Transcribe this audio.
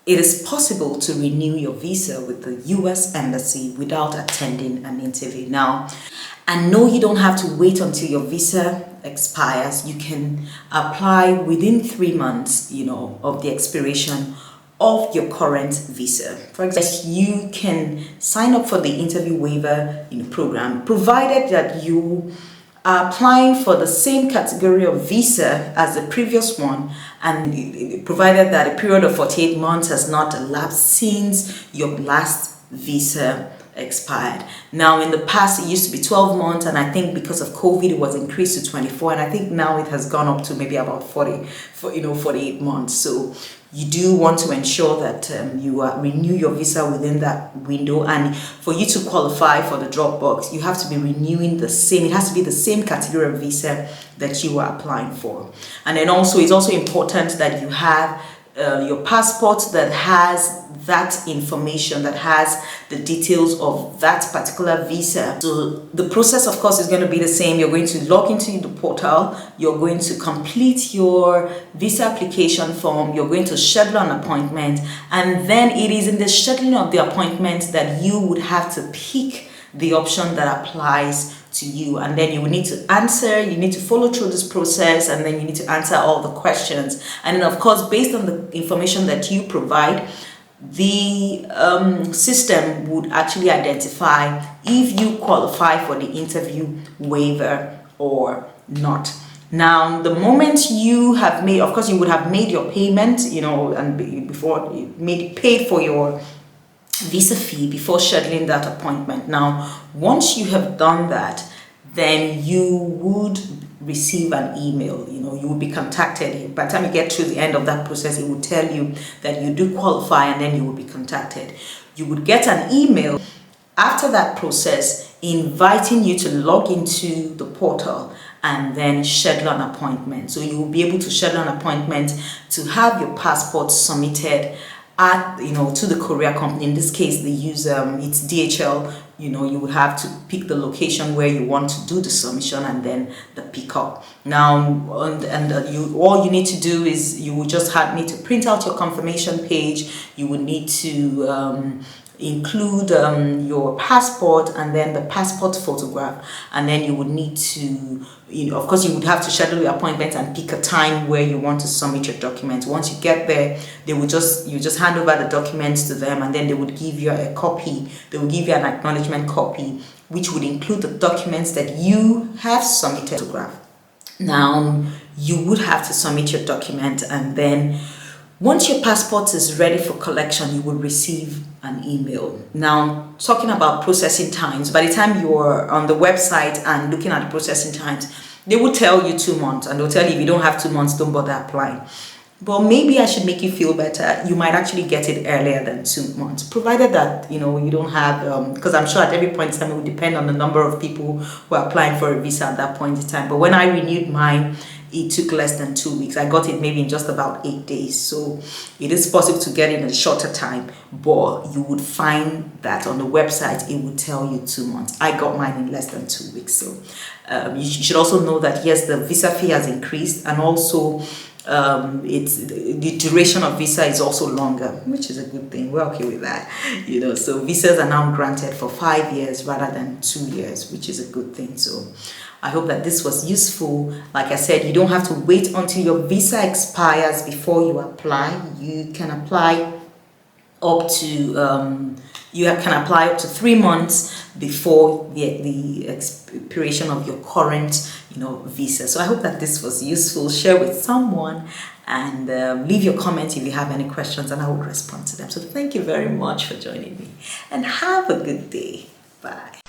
it is possible to renew your visa with the US Embassy without attending an interview. Now, and no, you don't have to wait until your visa expires. You can apply within 3 months, of the expiration of your current visa. For example, you can sign up for the interview waiver program, provided that you are applying for the same category of visa as the previous one, and provided that a period of 48 months has not elapsed since your last visa expired. Now, in the past, it used to be 12 months, and I think because of COVID, it was increased to 24, and I think now it has gone up to maybe about 48 months. So you do want to ensure that you renew your visa within that window, and for you to qualify for the drop box, you have to be renewing it has to be the same category of visa that you are applying for. And then also, it's also important that you have your passport that has that information, that has the details of that particular visa. So the process, of course, is going to be the same. You're going to log into the portal, you're going to complete your visa application form, you're going to schedule an appointment, and then it is in the scheduling of the appointment that you would have to pick the option that applies to you, and then you will need you need to follow through this process, and then you need to answer all the questions. And then, of course, based on the information that you provide, the system would actually identify if you qualify for the interview waiver or not. Now, the moment you have made, of course, you would have made your payment, and before you paid for your visa fee before scheduling that appointment. Now, once you have done that, then you would receive an email. You will be contacted. By the time you get to the end of that process, it will tell you that you do qualify, and then you will be contacted. You would get an email after that process inviting you to log into the portal and then schedule an appointment. So you will be able to schedule an appointment to have your passport submitted to the courier company. In this case, they use it's DHL. You would have to pick the location where you want to do the submission and then the pickup. Now, all you need to do is you will just need to print out your confirmation page. You would need to include your passport and then the passport photograph, and then you would need to, of course, you would have to schedule your appointment and pick a time where you want to submit your documents. Once you get there, you just hand over the documents to them, and then they would give you a copy. They will give you an acknowledgement copy, which would include the documents that you have submitted. Now, you would have to submit your document, and then once your passport is ready for collection, you will receive an email. Now, talking about processing times, by the time you're on the website and looking at the processing times, they will tell you 2 months, and they'll tell you if you don't have 2 months, don't bother applying. But maybe I should make you feel better. You might actually get it earlier than 2 months, provided that you don't have, because I'm sure at every point in time it will depend on the number of people who are applying for a visa at that point in time. But when I renewed mine, it took less than 2 weeks. I got it maybe in just about 8 days. So it is possible to get it in a shorter time, but you would find that on the website it would tell you 2 months. I got mine in less than 2 weeks. So you should also know that yes, the visa fee has increased, and also the duration of visa is also longer, which is a good thing. We're okay with that, so visas are now granted for 5 years rather than 2 years, which is a good thing. So I hope that this was useful. Like I said, you don't have to wait until your visa expires before you apply. You can apply up to 3 months before the expiration of your current visa. So I hope that this was useful. Share with someone, and leave your comments if you have any questions, and I will respond to them. So thank you very much for joining me, and have a good day. Bye.